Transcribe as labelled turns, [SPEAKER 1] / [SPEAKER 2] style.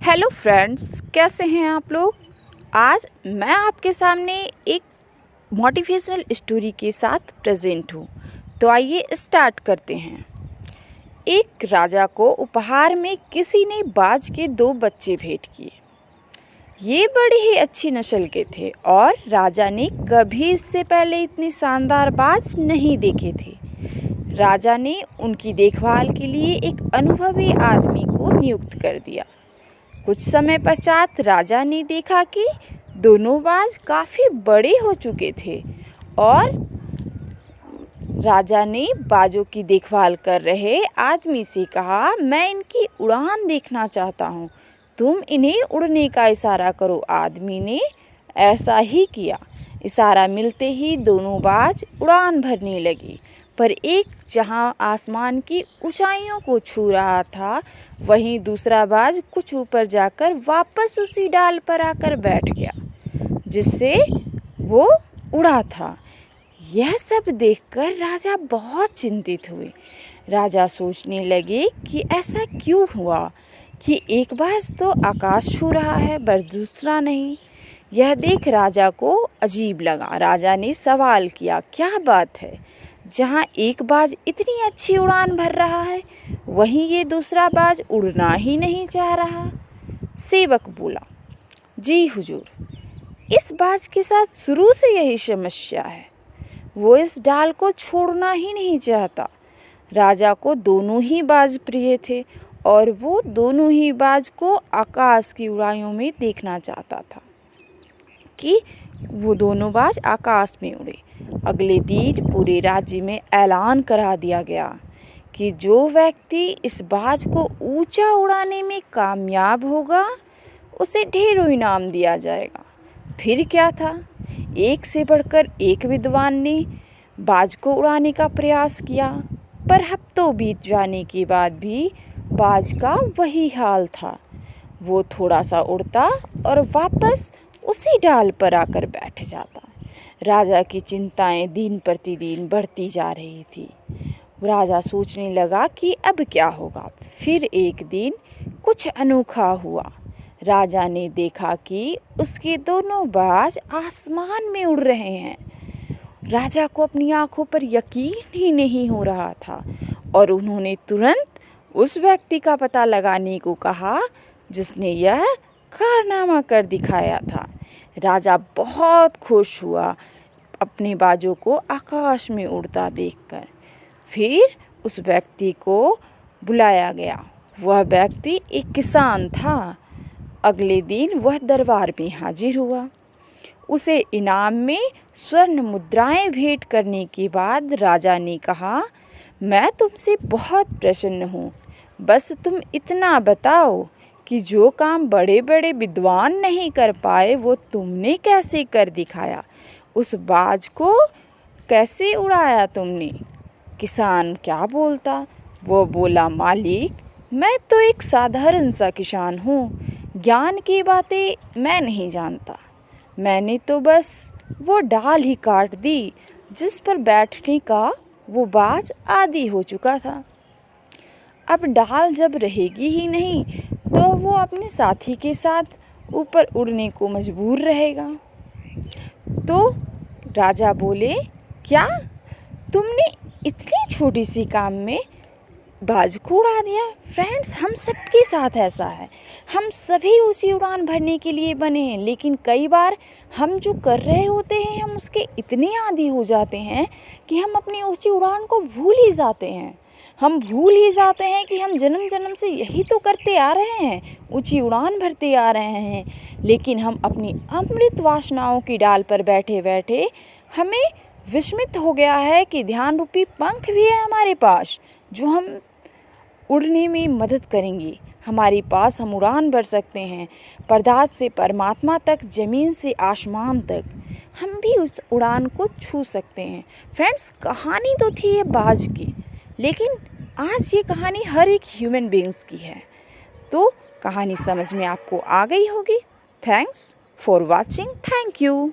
[SPEAKER 1] Hello friends, कैसे हैं आप लोग। आज मैं आपके सामने एक मोटिवेशनल स्टोरी के साथ प्रेजेंट हूँ। तो आइए स्टार्ट करते हैं। एक राजा को उपहार में किसी ने बाज के 2 बच्चे भेंट किए। ये बड़ी ही अच्छी नस्ल के थे और राजा ने कभी इससे पहले इतने शानदार बाज नहीं देखे थे। राजा ने उनकी देखभाल के लिए एक अनुभवी आदमी को नियुक्त कर दिया। कुछ समय पश्चात राजा ने देखा कि दोनों बाज काफ़ी बड़े हो चुके थे और राजा ने बाजों की देखभाल कर रहे आदमी से कहा, मैं इनकी उड़ान देखना चाहता हूँ, तुम इन्हें उड़ने का इशारा करो। आदमी ने ऐसा ही किया। इशारा मिलते ही दोनों बाज उड़ान भरने लगी, पर एक जहाँ आसमान की ऊंचाइयों को छू रहा था, वहीं दूसरा बाज कुछ ऊपर जाकर वापस उसी डाल पर आकर बैठ गया जिससे वो उड़ा था। यह सब देखकर राजा बहुत चिंतित हुए। राजा सोचने लगे कि ऐसा क्यों हुआ कि एक बाज तो आकाश छू रहा है पर दूसरा नहीं। यह देख राजा को अजीब लगा। राजा ने सवाल किया, क्या बात है, जहाँ एक बाज इतनी अच्छी उड़ान भर रहा है वहीं ये दूसरा बाज उड़ना ही नहीं चाह रहा। सेवक बोला, जी हुजूर, इस बाज के साथ शुरू से यही समस्या है, वो इस डाल को छोड़ना ही नहीं चाहता। राजा को दोनों ही बाज प्रिय थे और वो दोनों ही बाज को आकाश की ऊंचाइयों में देखना चाहता था कि वो दोनों बाज आकाश में उड़े। अगले दिन पूरे राज्य में ऐलान करा दिया गया कि जो व्यक्ति इस बाज को ऊंचा उड़ाने में कामयाब होगा उसे ढेरों इनाम दिया जाएगा। फिर क्या था, एक से बढ़कर एक विद्वान ने बाज को उड़ाने का प्रयास किया, पर हफ्तों बीत जाने के बाद भी बाज का वही हाल था। वो थोड़ा सा उड़ता और वापस उसी डाल पर आकर बैठ जाता। राजा की चिंताएं दिन प्रतिदिन बढ़ती जा रही थी। राजा सोचने लगा कि अब क्या होगा। फिर एक दिन कुछ अनोखा हुआ। राजा ने देखा कि उसके दोनों बाज आसमान में उड़ रहे हैं। राजा को अपनी आंखों पर यकीन ही नहीं हो रहा था और उन्होंने तुरंत उस व्यक्ति का पता लगाने को कहा जिसने यह कारनामा कर दिखाया था। राजा बहुत खुश हुआ अपने बाजों को आकाश में उड़ता देखकर। फिर उस व्यक्ति को बुलाया गया। वह व्यक्ति एक किसान था। अगले दिन वह दरबार में हाजिर हुआ। उसे इनाम में स्वर्ण मुद्राएं भेंट करने के बाद राजा ने कहा, मैं तुमसे बहुत प्रसन्न हूँ, बस तुम इतना बताओ कि जो काम बड़े बड़े विद्वान नहीं कर पाए वो तुमने कैसे कर दिखाया। उस बाज को कैसे उड़ाया तुमने। किसान क्या बोलता। वो बोला, मालिक, मैं तो एक साधारण सा किसान हूँ, ज्ञान की बातें मैं नहीं जानता। मैंने तो बस वो डाल ही काट दी जिस पर बैठने का वो बाज आदी हो चुका था। अब डाल जब रहेगी ही नहीं तो वो अपने साथी के साथ ऊपर उड़ने को मजबूर रहेगा। तो राजा बोले, क्या तुमने इतनी छोटी सी काम में बाज को उड़ा दिया। फ्रेंड्स, हम सबके साथ ऐसा है। हम सभी ऊंची उड़ान भरने के लिए बने हैं, लेकिन कई बार हम जो कर रहे होते हैं हम उसके इतने आदी हो जाते हैं कि हम अपनी ऊंची उड़ान को भूल ही जाते हैं। हम भूल ही जाते हैं कि हम जन्म जन्म से यही तो करते आ रहे हैं, ऊंची उड़ान भरते आ रहे हैं। लेकिन हम अपनी अमृत वासनाओं की डाल पर बैठे बैठे हमें विस्मित हो गया है कि ध्यान रूपी पंख भी है हमारे पास जो हम उड़ने में मदद करेंगे। हमारे पास हम उड़ान भर सकते हैं, पदार्थ से परमात्मा तक, ज़मीन से आसमान तक। हम भी उस उड़ान को छू सकते हैं। फ्रेंड्स, कहानी तो थी ये बाज की, लेकिन आज ये कहानी हर एक ह्यूमन बीइंग्स की है। तो कहानी समझ में आपको आ गई होगी। Thanks for watching. Thank you.